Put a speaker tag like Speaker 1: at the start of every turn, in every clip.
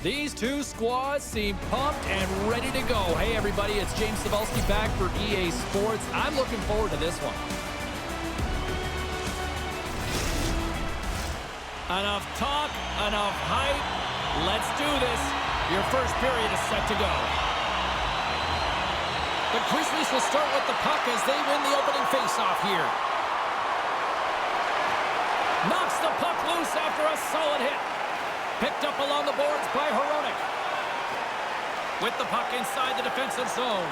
Speaker 1: These two squads seem pumped and ready to go. Hey, everybody, it's James Cebulski back for EA Sports. I'm looking forward to this one. Enough talk, enough hype. Let's do this. Your first period is set to go. The Grizzlies will start with the puck as they win the opening faceoff here. Knocks the puck loose after a solid hit. Picked up along the boards by Hronek. With the puck inside the defensive zone.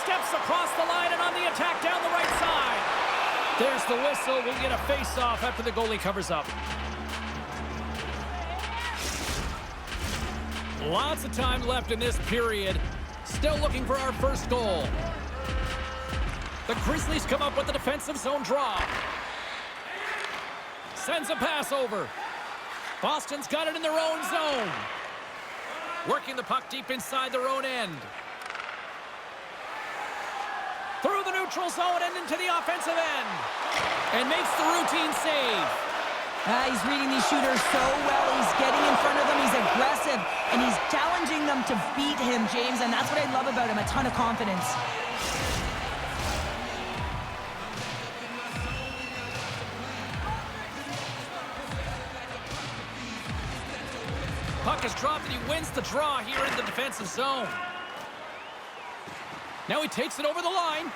Speaker 1: Steps across the line and on the attack down the right side. There's the whistle. We'll get a face-off after the goalie covers up. Lots of time left in this period. Still looking for our first goal. The Grizzlies come up with the defensive zone draw. Sends a pass over. Boston's got it in their own zone. Working the puck deep inside their own end. Through the neutral zone and into the offensive end. And makes the routine save.
Speaker 2: He's reading these shooters so well. He's getting in front of them. He's aggressive. And he's challenging them to beat him, James. And that's what I love about him. A ton of confidence.
Speaker 1: Puck is dropped and he wins the draw here in the defensive zone. Now he takes it over the line.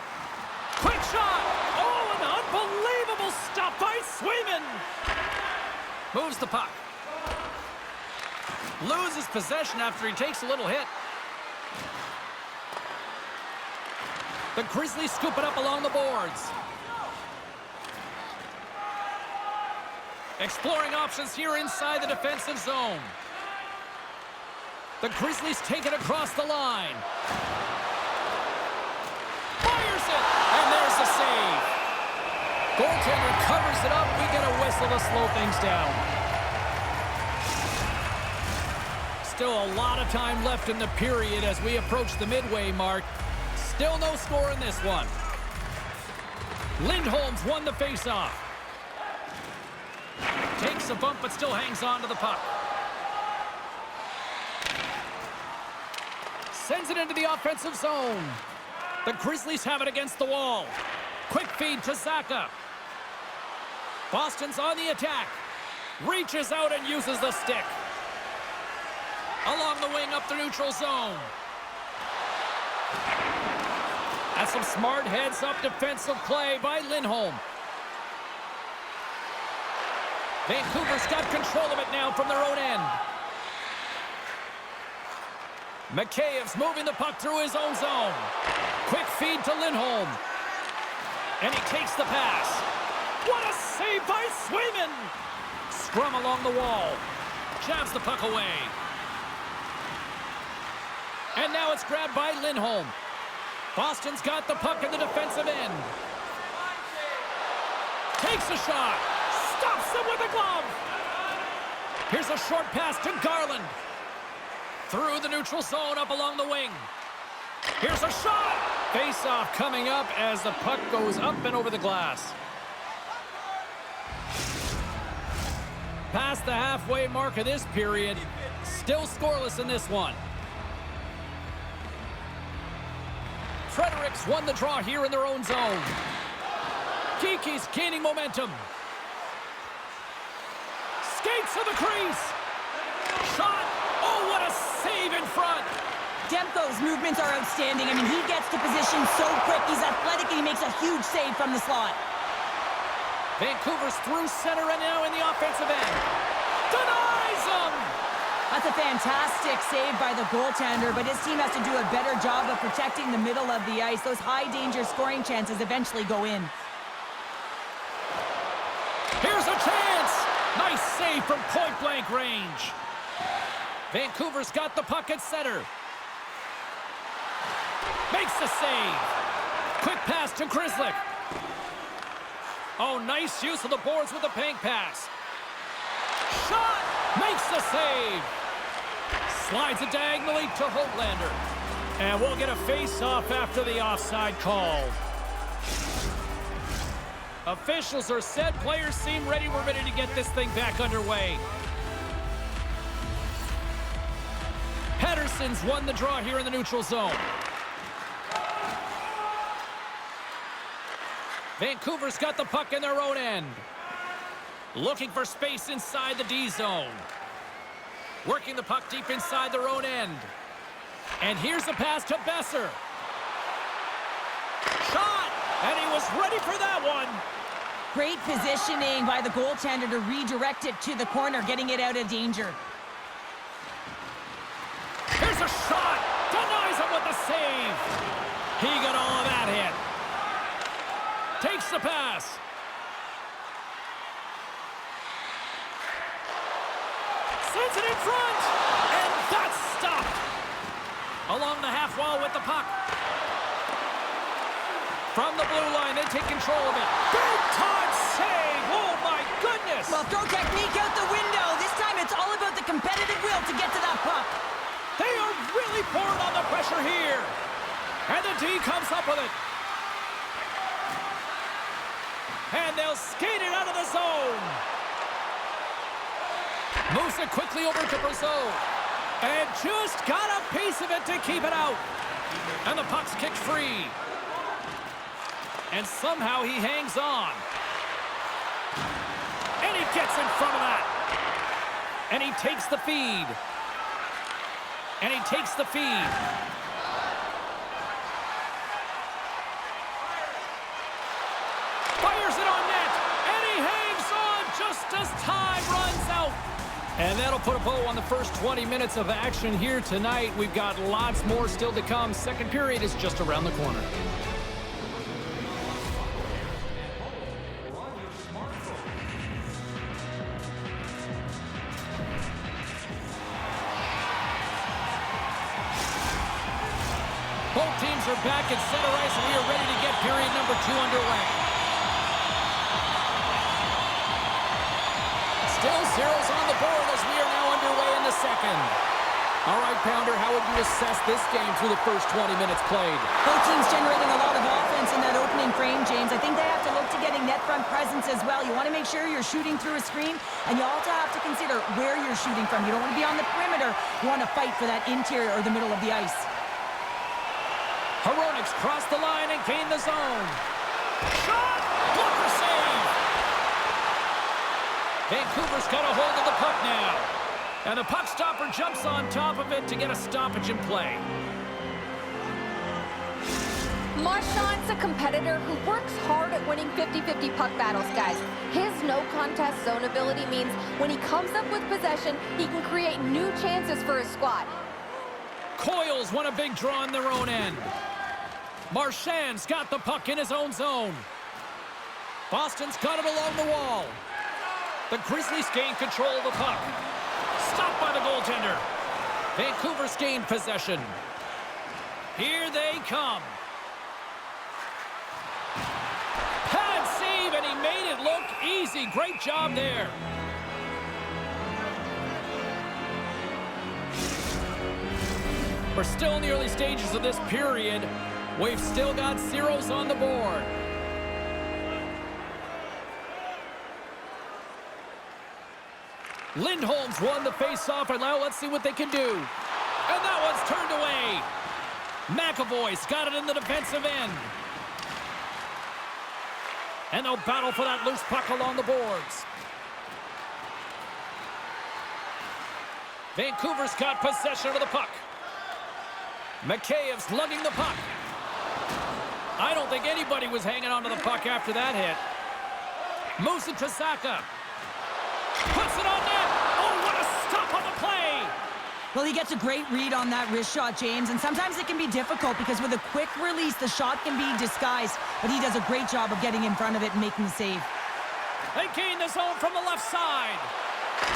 Speaker 1: Quick shot! Oh, an unbelievable stop by Swayman! Moves the puck. Loses possession after he takes a little hit. The Grizzlies scoop it up along the boards. Exploring options here inside the defensive zone. The Grizzlies take it across the line. Fires it! And there's the save. Goaltender covers it up. We get a whistle to slow things down. Still a lot of time left in the period as we approach the midway mark. Still no score in this one. Lindholm's won the faceoff. Takes a bump but still hangs on to the puck. Sends it into the offensive zone. The Grizzlies have it against the wall. Quick feed to Zaka. Boston's on the attack. Reaches out and uses the stick. Along the wing up the neutral zone. That's some smart heads-up defensive play by Lindholm. Vancouver's got control of it now from their own end. McKaev's moving the puck through his own zone. Quick feed to Lindholm. And he takes the pass. What a save by Swayman! Scrum along the wall. Jabs the puck away. And now it's grabbed by Lindholm. Boston's got the puck in the defensive end. Takes a shot. Stops him with a glove. Here's a short pass to Garland. Through the neutral zone up along the wing. Here's a shot. Face-off coming up as the puck goes up and over the glass. Past the halfway mark of this period. Still scoreless in this one. Fredericks won the draw here in their own zone. Kiki's gaining momentum. Skates to the crease. Shot. Oh, what a save in front.
Speaker 2: Demko's movements are outstanding. I mean, he gets to position so quick. He's athletic and he makes a huge save from the slot.
Speaker 1: Vancouver's through center and now in the offensive end. Denies him!
Speaker 2: That's a fantastic save by the goaltender, but his team has to do a better job of protecting the middle of the ice. Those high-danger scoring chances eventually go in.
Speaker 1: Here's a chance! Nice save from point-blank range. Vancouver's got the puck at center. Makes the save. Quick pass to Grizzlies. Oh, nice use of the boards with the bank pass. Shot! Makes the save. Slides it diagonally to Hoglander. And we'll get a face-off after the offside call. Officials are set. Players seem ready. We're ready to get this thing back underway. Boston's won the draw here in the neutral zone. Vancouver's got the puck in their own end. Looking for space inside the D zone. Working the puck deep inside their own end. And here's the pass to Besser. Shot! And he was ready for that one.
Speaker 2: Great positioning by the goaltender to redirect it to the corner, getting it out of danger.
Speaker 1: Here's a shot. Denies him with the save. He got all of that hit. Takes the pass. Sends it in front. And that's stopped. Along the half wall with the puck. From the blue line, they take control of it. Big time save. Oh, my goodness.
Speaker 2: Well, throw technique out the window. This time it's all about the competitive will to get to that puck.
Speaker 1: They are really pouring on the pressure here. And the D comes up with it. And they'll skate it out of the zone. Moves it quickly over to Brazeau. And just got a piece of it to keep it out. And the puck's kicked free. And somehow he hangs on. And he gets in front of that. And he takes the feed. And he takes the feed. Fires it on net. And he hangs on just as time runs out. And that'll put a bow on the first 20 minutes of action here tonight. We've got lots more still to come. Second period is just around the corner. Both teams are back at center ice, and we are ready to get period number 2 underway. Still zeros on the board as we are now underway in the second. All right, Pounder, how would you assess this game through the first 20 minutes played?
Speaker 2: Both teams generating a lot of offense in that opening frame, James. I think they have to look to getting net front presence as well. You want to make sure you're shooting through a screen, and you also have to consider where you're shooting from. You don't want to be on the perimeter. You want to fight for that interior or the middle of the ice.
Speaker 1: Hronek's crossed the line and gained the zone. Shot! Blocker save! Vancouver's got a hold of the puck now. And the puck stopper jumps on top of it to get a stoppage in play.
Speaker 3: Marchand's a competitor who works hard at winning 50-50 puck battles, guys. His no-contest zone ability means when he comes up with possession, he can create new chances for his squad.
Speaker 1: Coils won a big draw on their own end. Marchand's got the puck in his own zone. Boston's got it along the wall. The Grizzlies gain control of the puck. Stopped by the goaltender. Vancouver's gained possession. Here they come. Pad save, and he made it look easy. Great job there. We're still in the early stages of this period. We've still got zeros on the board. Lindholm's won the face-off, and now let's see what they can do. And that one's turned away. McAvoy's got it in the defensive end. And they'll battle for that loose puck along the boards. Vancouver's got possession of the puck. McKayev's lugging the puck. I don't think anybody was hanging on to the puck after that hit. Moves it to Zacha. Puts it on net. Oh, what a stop on the play.
Speaker 2: Well, he gets a great read on that wrist shot, James, and sometimes it can be difficult because with a quick release, the shot can be disguised, but he does a great job of getting in front of it and making the save.
Speaker 1: They gain the zone from the left side.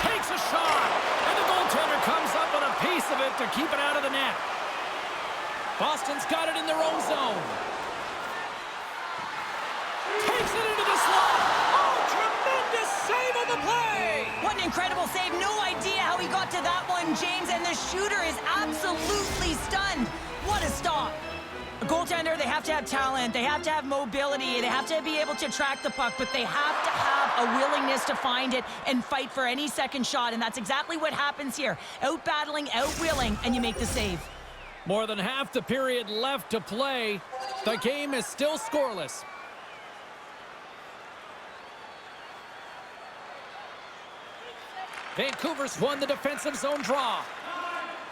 Speaker 1: Takes a shot, and the goaltender comes up with a piece of it to keep it out of the net. Boston's got it in their own zone. Takes it into the slot. Oh, tremendous save on the play.
Speaker 2: What an incredible save. No idea how he got to that one, James, and the shooter is absolutely stunned. What a stop. A goal goaltender, they have to have talent, they have to have mobility, they have to be able to track the puck, but they have to have a willingness to find it and fight for any second shot, and that's exactly what happens here. Out-battling, out-willing, and you make the save.
Speaker 1: More than half the period left to play. The game is still scoreless. Vancouver's won the defensive zone draw.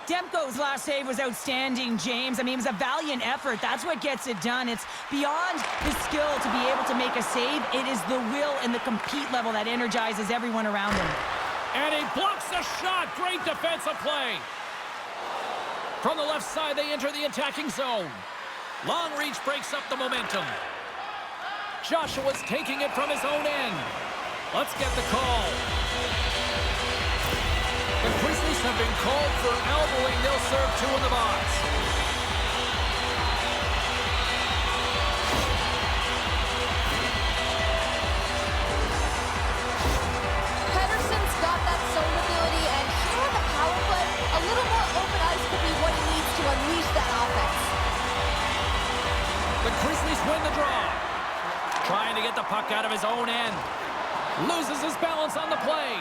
Speaker 2: Demko's last save was outstanding, James. I mean, it was a valiant effort. That's what gets it done. It's beyond the skill to be able to make a save. It is the will and the compete level that energizes everyone around him.
Speaker 1: And he blocks the shot. Great defensive play. From the left side, they enter the attacking zone. Long reach breaks up the momentum. Joshua's taking it from his own end. Let's get the call. The Grizzlies have been called for elbowing. They'll serve two in the box.
Speaker 3: Pedersen's got that zone ability, and here on the power play, a little more open ice could be what he needs to unleash that offense.
Speaker 1: The Grizzlies win the draw. Trying to get the puck out of his own end. Loses his balance on the play.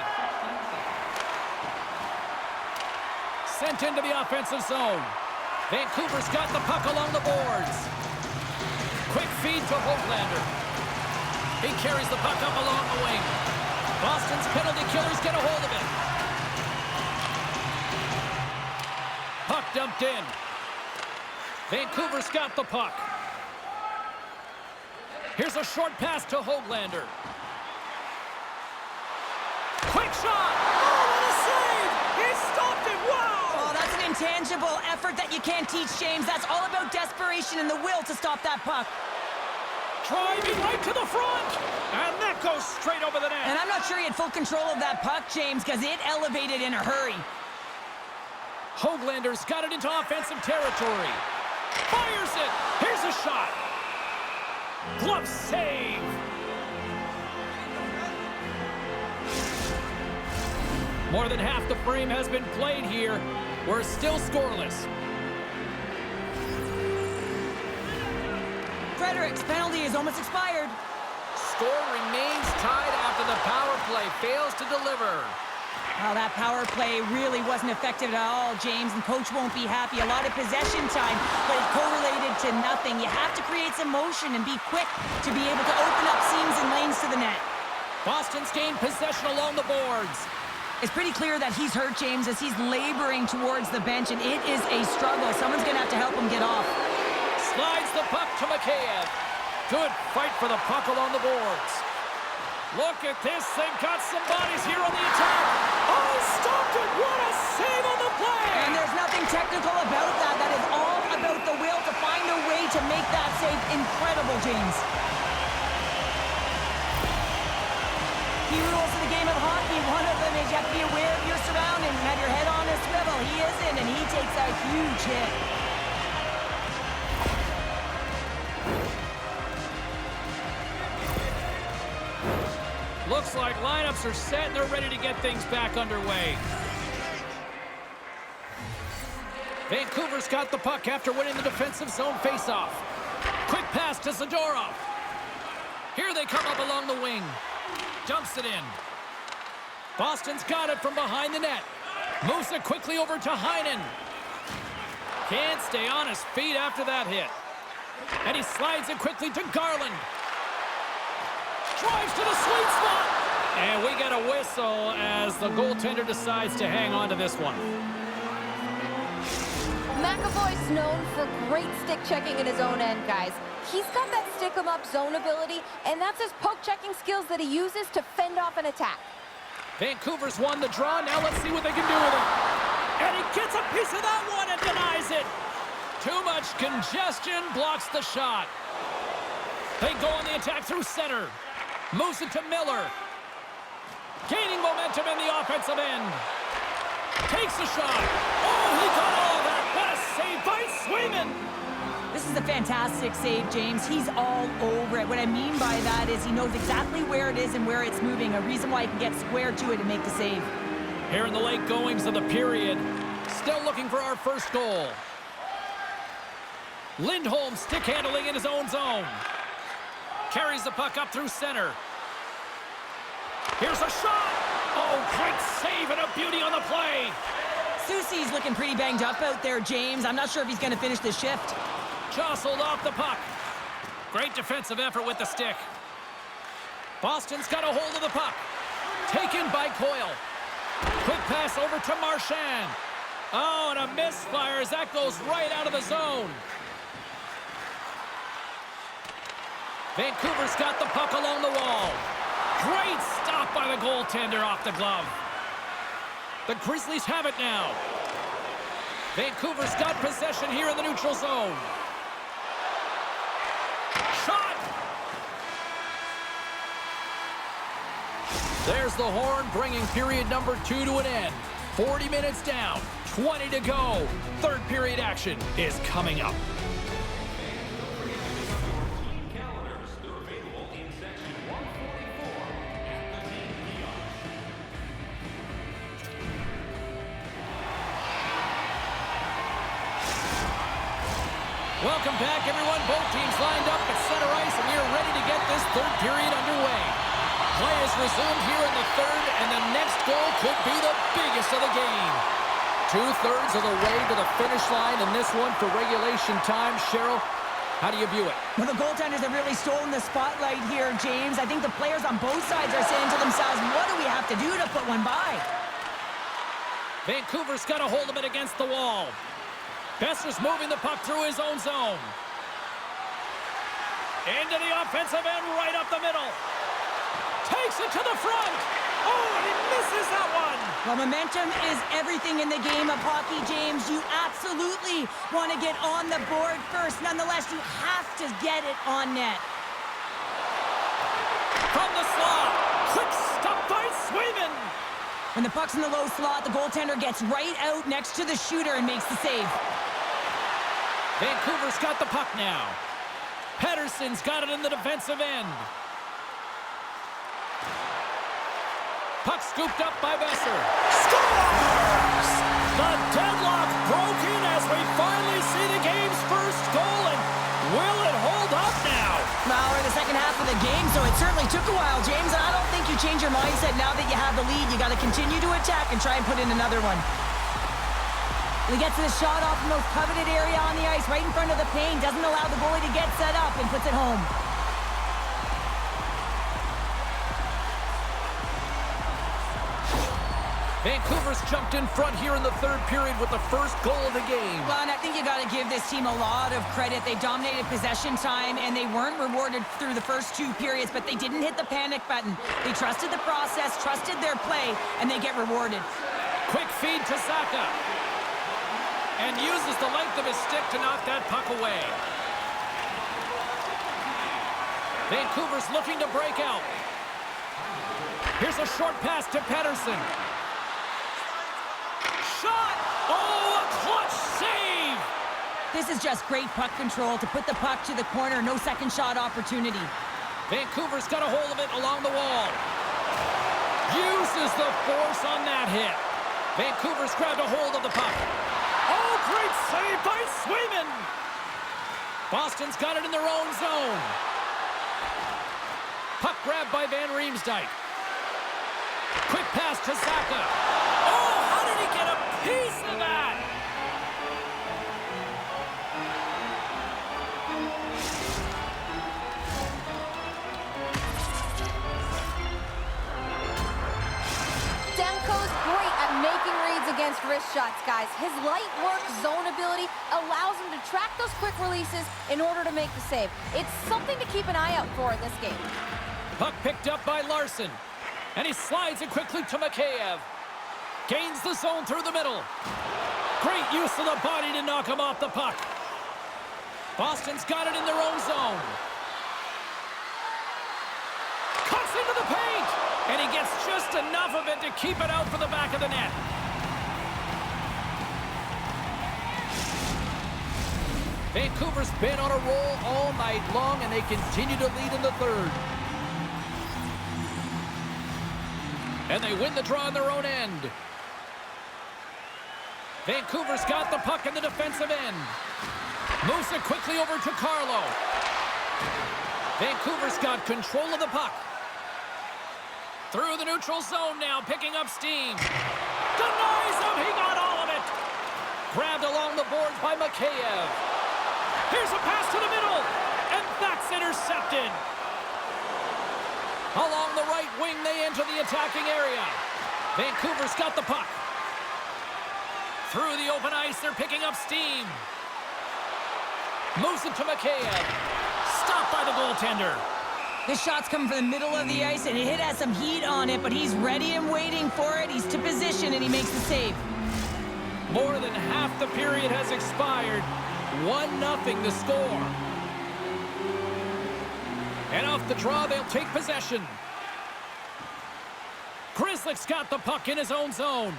Speaker 1: Sent into the offensive zone. Vancouver's got the puck along the boards. Quick feed to Hoglander. He carries the puck up along the wing. Boston's penalty killers get a hold of it. Puck dumped in. Vancouver's got the puck. Here's a short pass to Hoglander. Quick shot! Oh, what a save! He stopped it! Wow!
Speaker 2: Oh, that's an intangible effort that you can't teach, James. That's all about desperation and the will to stop that puck.
Speaker 1: Driving right to the front! And that goes straight over the net.
Speaker 2: And I'm not sure he had full control of that puck, James, because it elevated in a hurry.
Speaker 1: Hoglander's got it into offensive territory. Fires it! Here's a shot! Glove save! More than half the frame has been played here. We're still scoreless.
Speaker 2: Frederick's penalty is almost expired.
Speaker 1: Score remains tied after the power play fails to deliver.
Speaker 2: Well, that power play really wasn't effective at all, James, and coach won't be happy. A lot of possession time, but it correlated to nothing. You have to create some motion and be quick to be able to open up seams and lanes to the net.
Speaker 1: Boston's gained possession along the boards.
Speaker 2: It's pretty clear that he's hurt, James, as he's laboring towards the bench, and it is a struggle. Someone's going to have to help him get off.
Speaker 1: Slides the puck to Mikheyev. Good fight for the puck along the boards. Look at this. They've got some bodies here on the attack. Oh, stopped it. What a save on the play.
Speaker 2: And there's nothing technical about that. That is all about the will to find a way to make that save incredible, James. Key rules of the game of hockey. One of them is you have to be aware of your surroundings and have your head on a swivel. He isn't, and he takes a huge hit.
Speaker 1: Looks like lineups are set and they're ready to get things back underway. Vancouver's got the puck after winning the defensive zone faceoff. Quick pass to Zadorov. Here they come up along the wing. Dumps it in. Boston's got it from behind the net. Moves it quickly over to Heinen. Can't stay on his feet after that hit. And he slides it quickly to Garland. Drives to the sweet spot. And we get a whistle as the goaltender decides to hang on to this one.
Speaker 3: McAvoy's known for great stick checking in his own end, guys. He's got that stick-em-up zone ability, and that's his poke-checking skills that he uses to fend off an attack.
Speaker 1: Vancouver's won the draw. Now let's see what they can do with it. And he gets a piece of that one and denies it. Too much congestion blocks the shot. They go on the attack through center. Moves it to Miller. Gaining momentum in the offensive end. Takes a shot. Oh, he got all of that. What a save by Swayman.
Speaker 2: This is a fantastic save, James. He's all over it. What I mean by that is he knows exactly where it is and where it's moving. A reason why he can get square to it and make the save.
Speaker 1: Here in the late goings of the period, still looking for our first goal. Lindholm stick handling in his own zone. Carries the puck up through center. Here's a shot. Oh, great save and a beauty on the play.
Speaker 2: Susie's looking pretty banged up out there, James. I'm not sure if he's going to finish the shift.
Speaker 1: Jostled off the puck. Great defensive effort with the stick. Boston's got a hold of the puck. Taken by Coyle. Quick pass over to Marchand. Oh, and a misfire as that goes right out of the zone. Vancouver's got the puck along the wall. Great stop by the goaltender off the glove. The Grizzlies have it now. Vancouver's got possession here in the neutral zone. Shot! There's the horn, bringing period number 2 to an end. 40 minutes down, 20 to go. Third period action is coming up. Welcome back, everyone. Both teams lined up at center ice, and we are ready to get this third period underway. Play is resumed here in the third, and the next goal could be the biggest of the game. 2/3 of the way to the finish line in this one for regulation time. Cheryl, how do you view it?
Speaker 2: Well, the goaltenders have really stolen the spotlight here, James. I think the players on both sides are saying to themselves, what do we have to do to put one by?
Speaker 1: Vancouver's got a hold of it against the wall. Besser's moving the puck through his own zone. Into the offensive end, right up the middle. Takes it to the front. Oh, and he misses that one.
Speaker 2: Well, momentum is everything in the game of hockey, James. You absolutely want to get on the board first. Nonetheless, you have to get it on net.
Speaker 1: From the slot. Quick stop by Swayman.
Speaker 2: When the puck's in the low slot, the goaltender gets right out next to the shooter and makes the save.
Speaker 1: Vancouver's got the puck now. Pettersson's got it in the defensive end. Puck scooped up by Besser. Scores! The deadlock broken as we finally see the game's first goal, and will it hold up now?
Speaker 2: Well, we're in the second half of the game, so it certainly took a while, James, and I don't think you change your mindset now that you have the lead. You got to continue to attack and try and put in another one. He gets the shot off the most coveted area on the ice, right in front of the paint, doesn't allow the goalie to get set up, and puts it home.
Speaker 1: Vancouver's jumped in front here in the third period with the first goal of the game.
Speaker 2: Well, and I think you got to give this team a lot of credit. They dominated possession time, and they weren't rewarded through the first 2 periods, but they didn't hit the panic button. They trusted the process, trusted their play, and they get rewarded.
Speaker 1: Quick feed to Saka. And uses the length of his stick to knock that puck away. Vancouver's looking to break out. Here's a short pass to Pettersson. Shot! Oh, a clutch save!
Speaker 2: This is just great puck control to put the puck to the corner. No second shot opportunity.
Speaker 1: Vancouver's got a hold of it along the wall. Uses the force on that hit. Vancouver's grabbed a hold of the puck. Oh, great save by Swayman! Boston's got it in their own zone. Puck grabbed by Van Riemsdyk. Quick pass to Saka. Oh, how did he get a piece of that?
Speaker 3: Demko's great at making reads against wrist shots, guys. His light work zone ability allows him to track those quick releases in order to make the save. It's something to keep an eye out for in this game.
Speaker 1: Puck picked up by Larson. And he slides it quickly to Mikheyev. Gains the zone through the middle. Great use of the body to knock him off the puck. Boston's got it in their own zone. Cuts into the paint. And he gets just enough of it to keep it out for the back of the net. Vancouver's been on a roll all night long, and they continue to lead in the third. And they win the draw on their own end. Vancouver's got the puck in the defensive end. Moves it quickly over to Carlo. Vancouver's got control of the puck. Through the neutral zone now, picking up steam. Denies him, he got all of it. Grabbed along the boards by Mikheyev. Here's a pass to the middle, and that's intercepted. Along the right wing, they enter the attacking area. Vancouver's got the puck. Through the open ice, they're picking up steam. Moves it to Mikheyev. Stopped by the goaltender.
Speaker 2: This shot's coming from the middle of the ice, and it has some heat on it, but he's ready and waiting for it. He's to position, and he makes the save.
Speaker 1: More than half the period has expired. 1-0 the score. And off the draw, they'll take possession. Grizzlies got the puck in his own zone.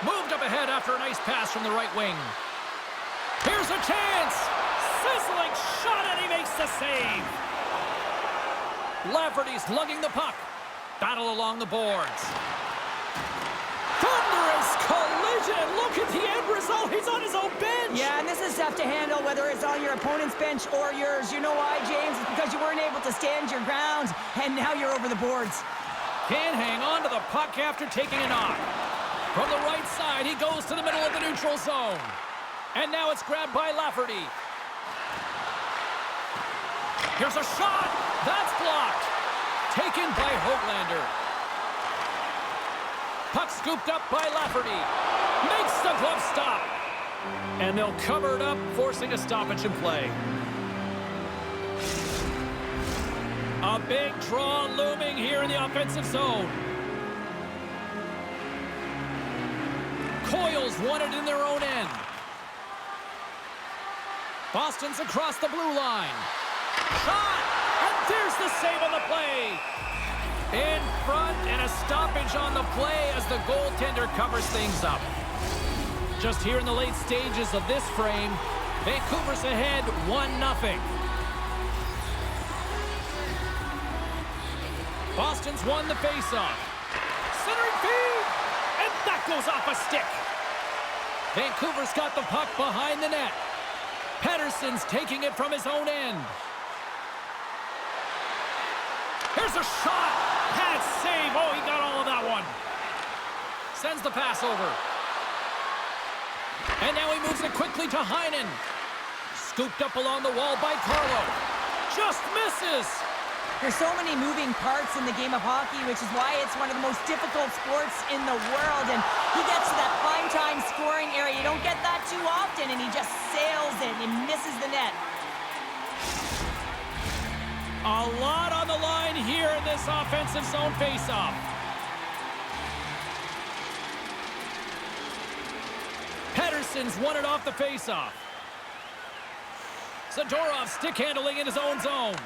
Speaker 1: Moved up ahead after a nice pass from the right wing. Here's a chance. Sizzling shot, and he makes the save. Lafferty's lugging the puck. Battle along the boards. Thunderous collision. Look at the end result. He's on his own bench.
Speaker 2: Yeah, and this is tough to handle, whether it's on your opponent's bench or yours. You know why, James? It's because you weren't able to stand your ground, and now you're over the boards.
Speaker 1: Can't hang on to the puck after taking a knock. From the right side, he goes to the middle of the neutral zone. And now it's grabbed by Lafferty. Here's a shot. That's blocked. Taken by Höglander. Puck scooped up by Lafferty. Makes the glove stop. And they'll cover it up, forcing a stoppage in play. A big draw looming here in the offensive zone. Coils won it in their own end. Boston's across the blue line. Shot! And there's the save on the play. In front, and a stoppage on the play as the goaltender covers things up. Just here in the late stages of this frame, Vancouver's ahead 1-0. Boston's won the faceoff. Centering feed! And that goes off a stick. Vancouver's got the puck behind the net. Pettersson's taking it from his own end. Here's a shot. Pad save. Oh, he got all of that one. Sends the pass over. And now he moves it quickly to Heinen. Scooped up along the wall by Carlo. Just misses.
Speaker 2: There's so many moving parts in the game of hockey, which is why it's one of the most difficult sports in the world. And he gets to that prime time scoring area. You don't get that too often, and he just sails it and misses the net.
Speaker 1: A lot on the line here in this offensive zone faceoff. Pettersson's won it off the faceoff. Zadorov stick handling in his own zone.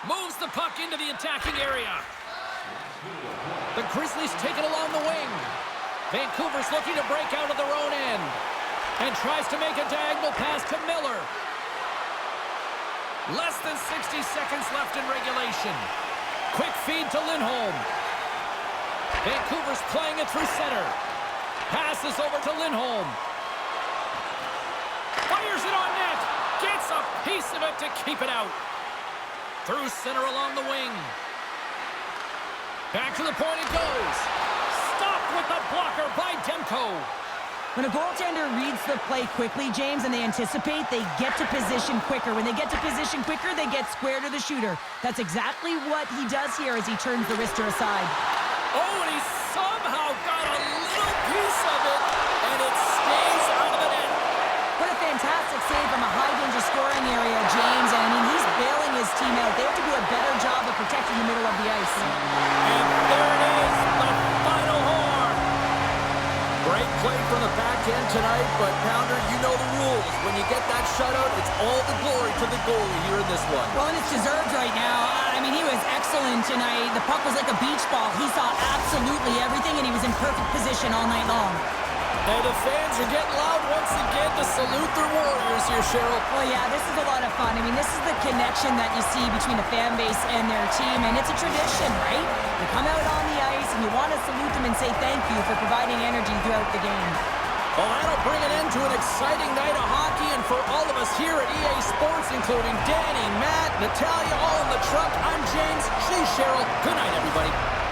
Speaker 1: Moves the puck into the attacking area. The Grizzlies take it along the wing. Vancouver's looking to break out of their own end. And tries to make a diagonal pass to Miller. Less than 60 seconds left in regulation. Quick feed to Lindholm. Vancouver's playing it through center. Passes over to Lindholm. Fires it on net. Gets a piece of it to keep it out. Through center along the wing. Back to the point it goes. Stopped with the blocker by Demko.
Speaker 2: When a goaltender reads the play quickly, James, and they anticipate, they get to position quicker. When they get to position quicker, they get square to the shooter. That's exactly what he does here as he turns the wrister aside.
Speaker 1: Oh, and he somehow got a little piece of it, and it stays out of the net.
Speaker 2: What a fantastic save from a high-danger scoring area, James. And I mean, he's bailing his team out. They have to do a better job of protecting the middle of the ice.
Speaker 1: And there it is, the final horn.
Speaker 4: Great play from the back end tonight, but Pounder, you know the rules. When you get that shutout, it's all the glory to the goalie here in this one.
Speaker 2: Well, and it's deserved right now. I mean, he was excellent tonight. The puck was like a beach ball. He saw absolutely everything, and he was in perfect position all night long.
Speaker 4: And the fans are getting loud once again to salute their Warriors here, Cheryl.
Speaker 2: Well, yeah, this is a lot of fun. I mean, this is the connection that you see between the fan base and their team, and it's a tradition, right? You come out on the ice, and you want to salute them and say thank you for providing energy throughout the game.
Speaker 4: Well, that'll bring an end to an exciting night of hockey, and for all of us here at EA Sports, including Danny, Matt, Natalia, all in the truck, I'm James. She's Cheryl. Good night, everybody.